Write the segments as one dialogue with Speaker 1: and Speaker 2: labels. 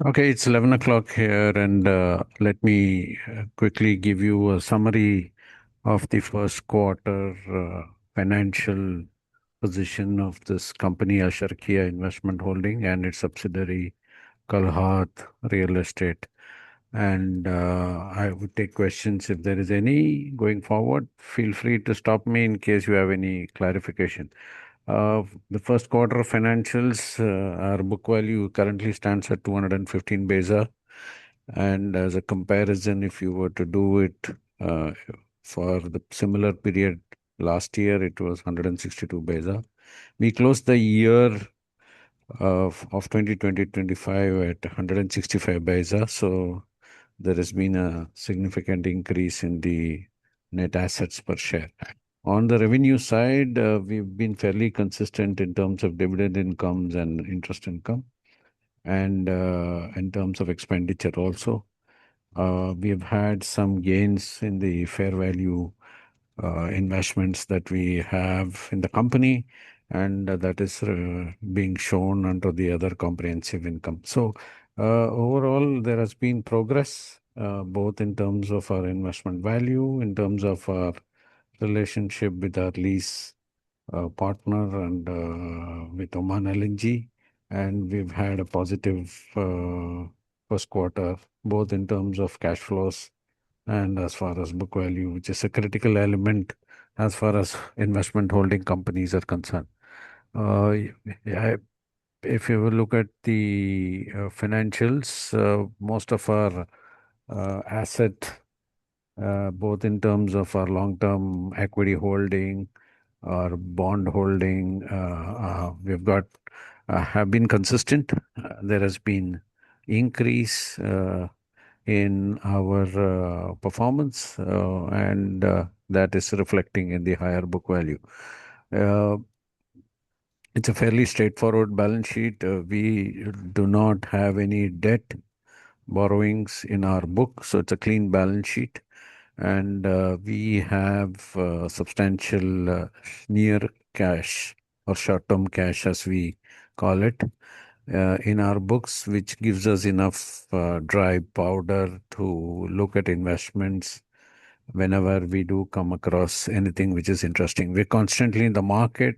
Speaker 1: Okay, it's 11 o'clock here, and let me quickly give you a summary of the first quarter financial position of this company, Asher Kia Investment Holding, and its subsidiary, Kalhat Real Estate. And I would take questions if there is any going forward. Feel free to stop me in case you have any clarification. The first quarter financials, our book value currently stands at 215 Beza. And as a comparison, if you were to do it uh, for the similar period last year, it was 162 Beza. We closed the year of 2020-25 at 165 Beza. So there has been a significant increase in the net assets per share. On the revenue side, we've been fairly consistent in terms of dividend incomes and interest income, and in terms of expenditure also. We have had some gains in the fair value investments that we have in the company, and that is being shown under the other comprehensive income. So, overall, there has been progress both in terms of our investment value, in terms of our relationship with our lease partner, and with Oman LNG. And we've had a positive first quarter, both in terms of cash flows and as far as book value, which is a critical element as far as investment holding companies are concerned. Yeah, if you will look at the financials, most of our asset, both in terms of our long-term equity holding or bond holding, we've got have been consistent. There has been increase in our performance, and that is reflecting in the higher book value. Uh, it's a fairly straightforward balance sheet. We do not have any debt borrowings in our book, so it's a clean balance sheet. And we have substantial near cash or short-term cash, as we call it, in our books, which gives us enough dry powder to look at investments whenever we do come across anything which is interesting. We're constantly in the market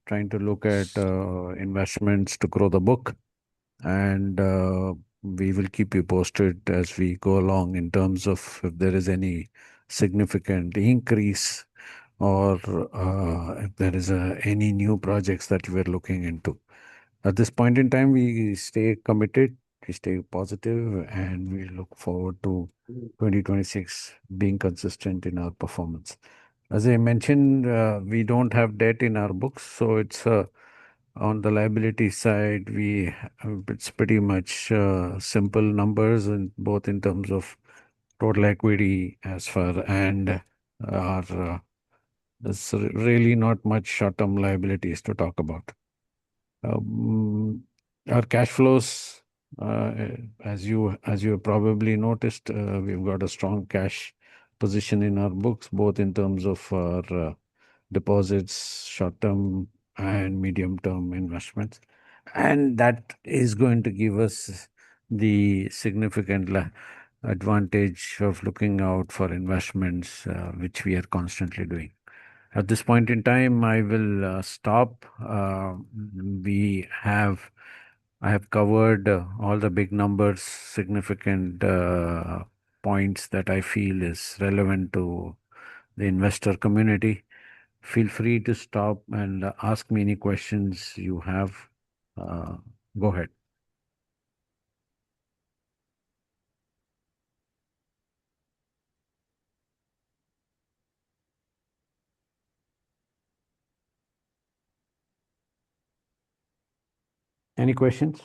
Speaker 1: trying to look at investments to grow the book, and we will keep you posted as we go along in terms of if there is any significant increase, or if there is any new projects that we're looking into. At this point in time, we stay committed, we stay positive, and we look forward to 2026 being consistent in our performance. As I mentioned, we don't have debt in our books, so it's on the liability side, it's pretty much simple numbers, and both in terms of total equity as far and our there's really not much short-term liabilities to talk about. Um, our cash flows, uh, as you have probably noticed, we've got a strong cash position in our books, both in terms of our deposits, short-term and medium-term investments, and that is going to give us the significant advantage of looking out for investments, which we are constantly doing. At this point in time, I will stop. We have I have covered all the big numbers, significant points that I feel is relevant to the investor community. Feel free to stop and ask me any questions you have. Uh, Go ahead. Any questions?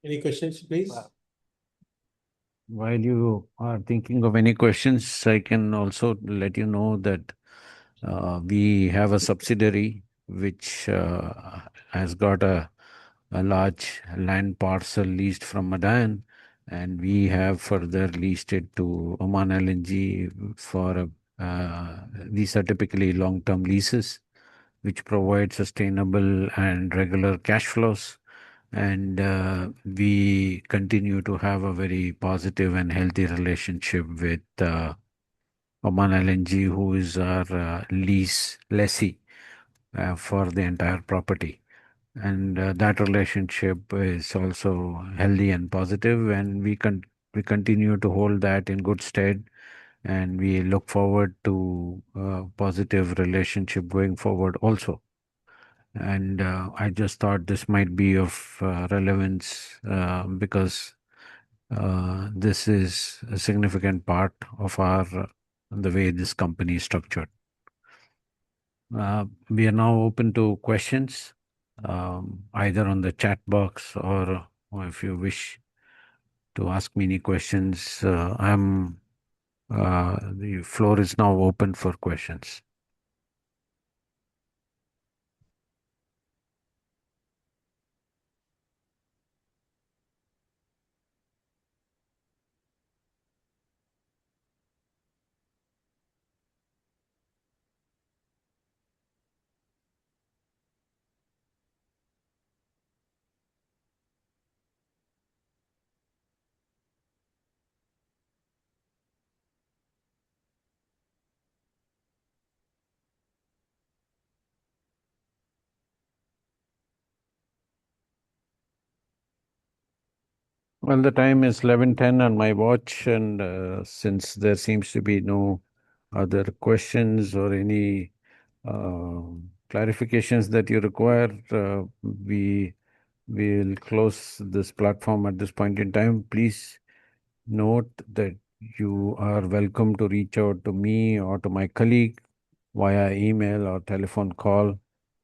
Speaker 2: Any questions, please?
Speaker 1: While you are thinking of any questions, I can also let you know that we have a subsidiary which has got a large land parcel leased from Madan, and we have further leased it to Oman LNG for these are typically long-term leases, which provide sustainable and regular cash flows. And we continue to have a very positive and healthy relationship with Oman LNG, who is our lease lessee for the entire property. And that relationship is also healthy and positive, and we continue to hold that in good stead, and we look forward to a positive relationship going forward also. And I just thought this might be of relevance because this is a significant part of our the way this company is structured. We are now open to questions, either on the chat box or if you wish to ask me any questions. The floor is now open for questions. Well, the time is 11:10 on my watch, and since there seems to be no other questions or any clarifications that you require, we will close this platform at this point in time. Please note that you are welcome to reach out to me or to my colleague via email or telephone call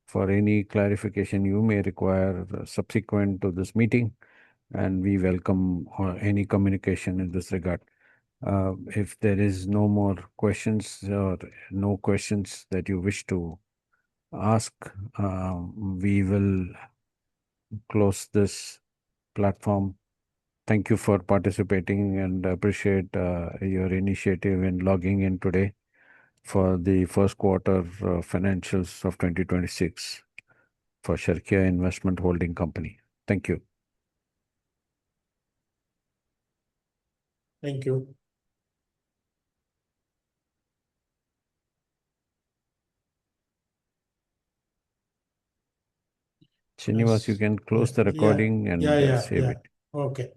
Speaker 1: for any clarification you may require subsequent to this meeting, and we welcome any communication in this regard. If there is no more questions or no questions that you wish to ask, we will close this platform. Thank you for participating and appreciate your initiative in logging in today for the first quarter financials of 2026 for Sharkia Investment Holding Company. Thank you.
Speaker 2: Thank you.
Speaker 1: Srinivas, you can close the recording and save it.
Speaker 2: Okay.